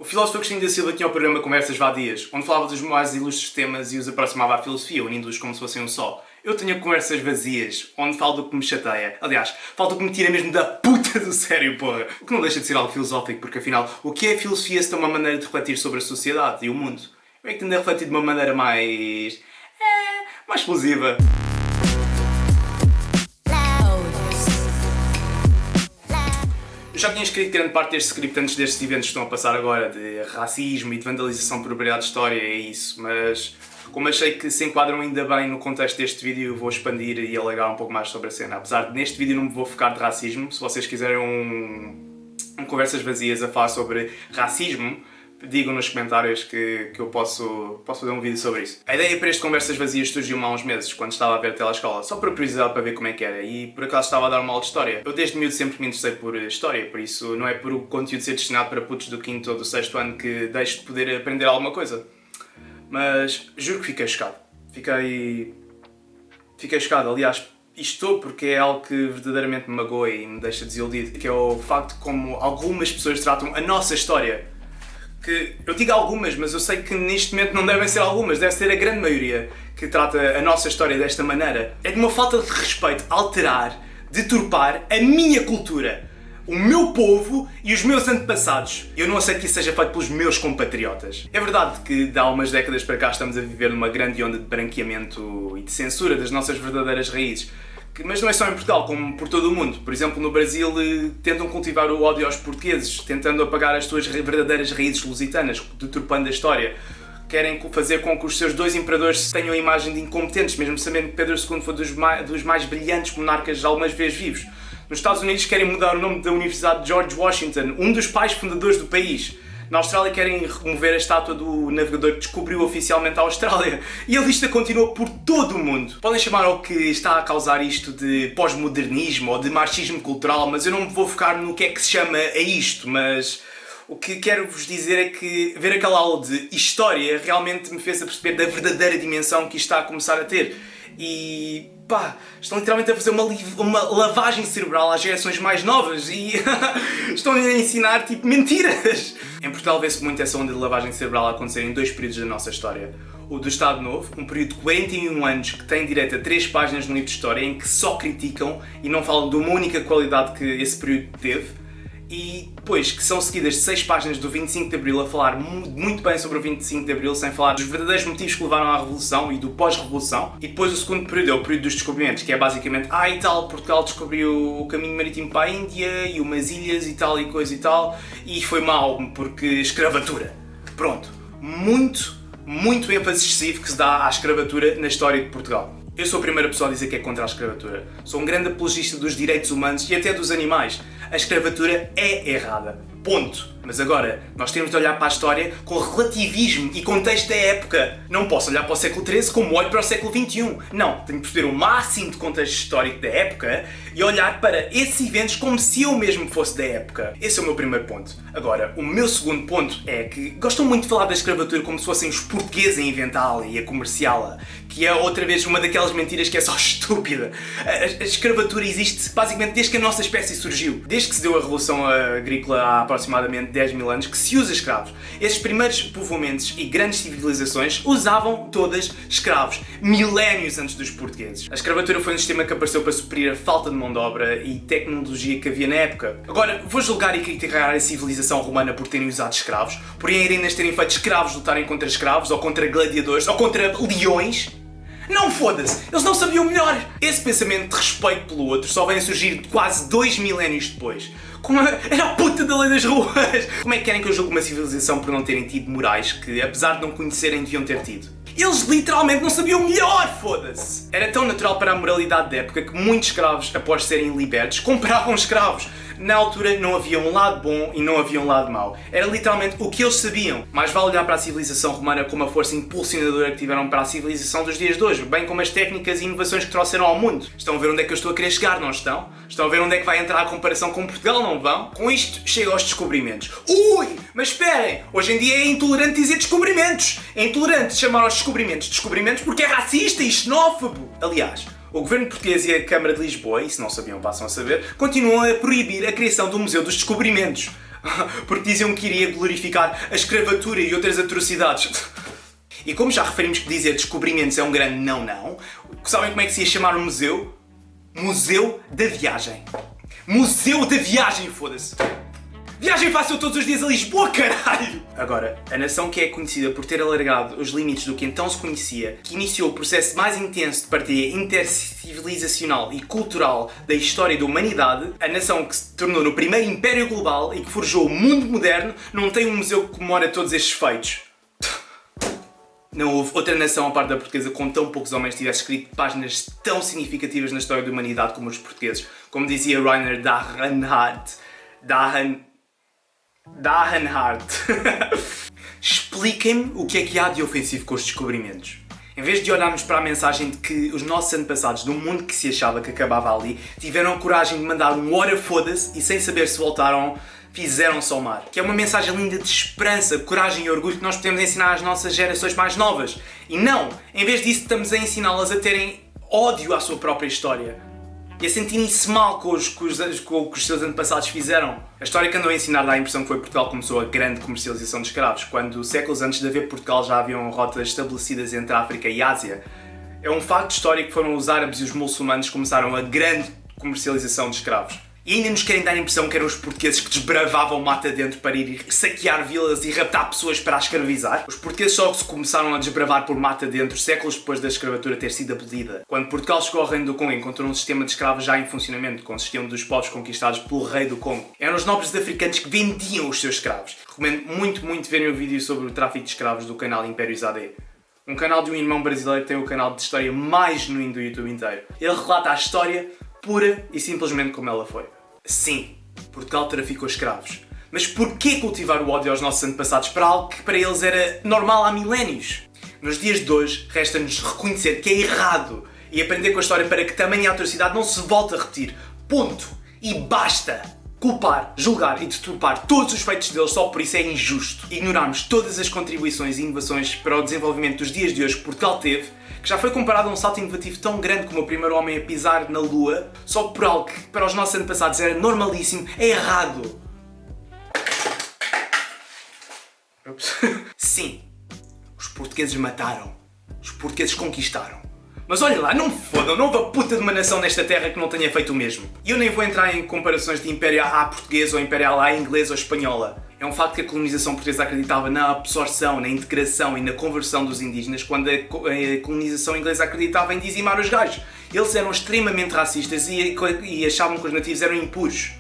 O filósofo Agostinho da Silva tinha o programa Conversas Vadias, onde falava dos mais ilustres temas e os aproximava à filosofia, unindo-os como se fossem um só. Eu tenho Conversas Vazias, onde falo do que me chateia. Aliás, falo do que me tira mesmo da puta do sério, porra. O que não deixa de ser algo filosófico, porque afinal, o que é a filosofia se tem uma maneira de refletir sobre a sociedade e o mundo? Eu é que tendo a refletir de uma maneira mais explosiva. Eu já tinha escrito grande parte deste script antes destes eventos que estão a passar agora, de racismo e de vandalização por propriedade de história, é isso, mas como achei que se enquadram ainda bem no contexto deste vídeo, eu vou expandir e alegar um pouco mais sobre a cena. Apesar de neste vídeo não me vou focar de racismo, se vocês quiserem um Conversas Vazias a falar sobre racismo, digam nos comentários que eu posso fazer um vídeo sobre isso. A ideia para este Conversas Vazias surgiu-me há uns meses, quando estava a ver a telescola, só por curiosidade para ver como é que era, e por acaso estava a dar uma aula de História. Eu desde miúdo sempre me interessei por História, por isso não é por o conteúdo ser destinado para putos do 5º ou do 6º ano que deixo de poder aprender alguma coisa. Mas juro que fiquei chocado. Fiquei chocado, aliás, estou porque é algo que verdadeiramente me magoa e me deixa desiludido, que é o facto de como algumas pessoas tratam a nossa história. Que eu digo algumas, mas eu sei que neste momento não devem ser algumas, deve ser a grande maioria que trata a nossa história desta maneira. É de uma falta de respeito alterar, deturpar a minha cultura, o meu povo e os meus antepassados. Eu não aceito que isso seja feito pelos meus compatriotas. É verdade que de há umas décadas para cá estamos a viver numa grande onda de branqueamento e de censura das nossas verdadeiras raízes. Mas não é só em Portugal, como por todo o mundo. Por exemplo, no Brasil tentam cultivar o ódio aos portugueses, tentando apagar as suas verdadeiras raízes lusitanas, deturpando a história. Querem fazer com que os seus dois imperadores tenham a imagem de incompetentes, mesmo sabendo que Pedro II foi dos mais brilhantes monarcas algumas vezes vivos. Nos Estados Unidos querem mudar o nome da Universidade de George Washington, um dos pais fundadores do país. Na Austrália querem remover a estátua do navegador que descobriu oficialmente a Austrália. E a lista continua por todo o mundo. Podem chamar ao que está a causar isto de pós-modernismo ou de marxismo cultural, mas eu não me vou focar no que é que se chama a isto, mas o que quero vos dizer é que ver aquela aula de História realmente me fez a perceber da verdadeira dimensão que isto está a começar a ter. E pá, estão literalmente a fazer uma lavagem cerebral às gerações mais novas e estão a ensinar tipo mentiras. Em Portugal vê-se muito essa onda de lavagem cerebral a acontecer em dois períodos da nossa história. O do Estado Novo, um período de 41 anos que tem direito a 3 páginas no livro de História em que só criticam e não falam de uma única qualidade que esse período teve. E depois que são seguidas de 6 páginas do 25 de Abril a falar muito bem sobre o 25 de Abril, sem falar dos verdadeiros motivos que levaram à Revolução e do pós-Revolução. E depois o segundo período é o período dos descobrimentos, que é basicamente e tal, Portugal descobriu o caminho marítimo para a Índia e umas ilhas e tal e coisa e tal, e foi mau porque escravatura. Pronto, muito ênfase excessivo que se dá à escravatura na história de Portugal. Eu sou a primeira pessoa a dizer que é contra a escravatura. Sou um grande apologista dos direitos humanos e até dos animais. A escravatura é errada. Ponto. Mas agora, nós temos de olhar para a história com relativismo e contexto da época. Não posso olhar para o século XIII como olho para o século XXI. Não, tenho de perceber o máximo de contexto histórico da época e olhar para esses eventos como se eu mesmo fosse da época. Esse é o meu primeiro ponto. Agora, o meu segundo ponto é que gostam muito de falar da escravatura como se fossem os portugueses a inventá-la e a comerciá-la, que é outra vez uma daquelas mentiras que é só estúpida. A escravatura existe basicamente desde que a nossa espécie surgiu. Desde que se deu a Revolução Agrícola há aproximadamente 10 mil anos que se usa escravos. Esses primeiros povoamentos e grandes civilizações usavam todas escravos, milénios antes dos portugueses. A escravatura foi um sistema que apareceu para suprir a falta de mão de obra e tecnologia que havia na época. Agora, vou julgar e criticar a civilização romana por terem usado escravos, por ainda terem feito escravos lutarem contra escravos, ou contra gladiadores, ou contra leões? Não, foda-se! Eles não sabiam melhor! Esse pensamento de respeito pelo outro só vem a surgir quase 2 milénios depois. Como era a puta da lei das ruas! Como é que querem que eu julgue uma civilização por não terem tido morais que, apesar de não conhecerem, deviam ter tido? Eles literalmente não sabiam melhor, foda-se! Era tão natural para a moralidade da época que muitos escravos, após serem libertos, compravam escravos. Na altura não havia um lado bom e não havia um lado mau. Era literalmente o que eles sabiam. Mais vale olhar para a civilização romana como a força impulsionadora que tiveram para a civilização dos dias de hoje, bem como as técnicas e inovações que trouxeram ao mundo. Estão a ver onde é que eu estou a querer chegar, não estão? Estão a ver onde é que vai entrar a comparação com Portugal, não vão? Com isto chega aos descobrimentos. Ui, mas esperem! Hoje em dia é intolerante dizer descobrimentos. É intolerante chamar aos descobrimentos porque é racista e xenófobo. Aliás, o governo português e a Câmara de Lisboa, e se não sabiam passam a saber, continuam a proibir a criação do Museu dos Descobrimentos. porque diziam que iria glorificar a escravatura e outras atrocidades. E como já referimos que dizer descobrimentos é um grande não, sabem como é que se ia chamar o museu? Museu da Viagem. Museu da Viagem, foda-se! Viagem fácil todos os dias a Lisboa, caralho! Agora, a nação que é conhecida por ter alargado os limites do que então se conhecia, que iniciou o processo mais intenso de partilha intercivilizacional e cultural da história da humanidade, a nação que se tornou no primeiro império global e que forjou o mundo moderno, não tem um museu que comemora todos estes feitos. Não houve outra nação, a parte da portuguesa, com tão poucos homens que tivesse escrito páginas tão significativas na história da humanidade como os portugueses. Como dizia Rainer Dahenhardt. Expliquem-me o que é que há de ofensivo com os descobrimentos. Em vez de olharmos para a mensagem de que os nossos antepassados, do mundo que se achava que acabava ali, tiveram a coragem de mandar um ora foda-se e sem saber se voltaram, fizeram-se ao mar. Que é uma mensagem linda de esperança, coragem e orgulho que nós podemos ensinar às nossas gerações mais novas. E não, em vez disso estamos a ensiná-las a terem ódio à sua própria história. E a sentirem-se mal com o que os seus antepassados fizeram. A história que andou a ensinar dá a impressão que foi Portugal começou a grande comercialização de escravos, quando séculos antes de haver Portugal já haviam rotas estabelecidas entre a África e a Ásia. É um facto histórico que foram os árabes e os muçulmanos que começaram a grande comercialização de escravos. E ainda nos querem dar a impressão que eram os portugueses que desbravavam mata dentro para ir saquear vilas e raptar pessoas para as escravizar. Os portugueses só se começaram a desbravar por mata dentro séculos depois da escravatura ter sido abolida. Quando Portugal chegou ao Reino do Congo, encontrou um sistema de escravos já em funcionamento, consistiam dos povos conquistados pelo rei do Congo. Eram os nobres africanos que vendiam os seus escravos. Recomendo muito verem o vídeo sobre o tráfico de escravos do canal Impérios AD. Um canal de um irmão brasileiro que tem o canal de história mais genuíno do YouTube inteiro. Ele relata a história pura e simplesmente como ela foi. Sim, Portugal traficou escravos. Mas porquê cultivar o ódio aos nossos antepassados para algo que para eles era normal há milénios? Nos dias de hoje, resta-nos reconhecer que é errado e aprender com a história para que tamanha atrocidade não se volte a repetir. Ponto. E basta! Culpar, julgar e deturpar todos os feitos deles só por isso é injusto. Ignorarmos todas as contribuições e inovações para o desenvolvimento dos dias de hoje que Portugal teve, que já foi comparado a um salto inovativo tão grande como o primeiro homem a pisar na Lua, só por algo que para os nossos antepassados era normalíssimo, é errado. Sim, os portugueses mataram, os portugueses conquistaram. Mas olhem lá, não me fodam, não houve a puta de uma nação nesta terra que não tenha feito o mesmo. E eu nem vou entrar em comparações de Império A portuguesa ou Império A inglesa ou espanhola. É um facto que a colonização portuguesa acreditava na absorção, na integração e na conversão dos indígenas, quando a colonização inglesa acreditava em dizimar os gajos. Eles eram extremamente racistas e achavam que os nativos eram impuros.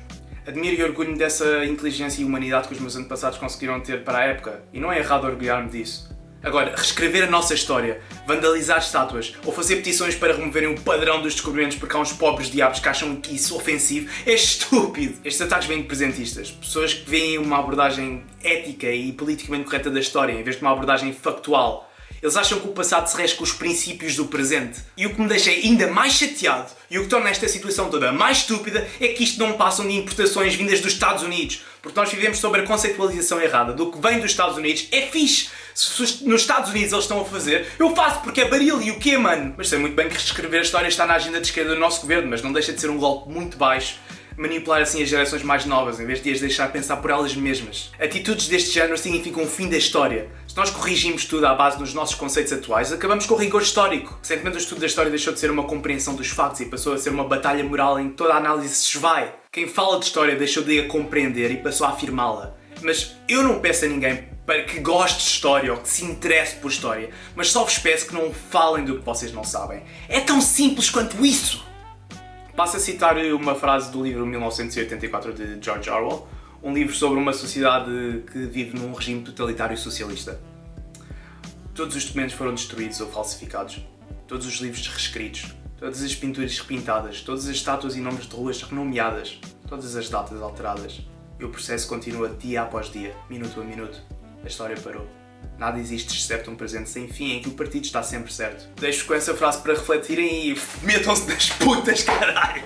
Admiro e orgulho-me dessa inteligência e humanidade que os meus antepassados conseguiram ter para a época, e não é errado orgulhar-me disso. Agora, reescrever a nossa história, vandalizar estátuas ou fazer petições para removerem o padrão dos descobrimentos porque há uns pobres diabos que acham que isso é ofensivo é estúpido. Estes ataques vêm de presentistas, pessoas que veem uma abordagem ética e politicamente correta da história em vez de uma abordagem factual. Eles acham que o passado se rege com os princípios do presente. E o que me deixa ainda mais chateado e o que torna esta situação toda mais estúpida é que isto não passam de importações vindas dos Estados Unidos. Porque nós vivemos sobre a conceitualização errada do que vem dos Estados Unidos. É fixe! Se nos Estados Unidos eles estão a fazer, eu faço porque é baril e o quê, mano? Mas sei muito bem que reescrever a história está na agenda de esquerda do nosso governo, mas não deixa de ser um golpe muito baixo manipular assim as gerações mais novas, em vez de as deixar pensar por elas mesmas. Atitudes deste género significam o fim da história. Se nós corrigimos tudo à base dos nossos conceitos atuais, acabamos com o rigor histórico. Recentemente o estudo da história deixou de ser uma compreensão dos factos e passou a ser uma batalha moral em que toda a análise se esvai. Quem fala de história deixou de a compreender e passou a afirmá-la. Mas eu não peço a ninguém para que goste de história ou que se interesse por história, mas só vos peço que não falem do que vocês não sabem. É tão simples quanto isso! Passo a citar uma frase do livro 1984 de George Orwell, um livro sobre uma sociedade que vive num regime totalitário socialista. Todos os documentos foram destruídos ou falsificados, todos os livros reescritos, todas as pinturas repintadas, todas as estátuas e nomes de ruas renomeadas, todas as datas alteradas. E o processo continua dia após dia, minuto a minuto. A história parou. Nada existe exceto um presente sem fim em que o partido está sempre certo. Deixo-vos com essa frase para refletirem e metam-se nas putas, caralho!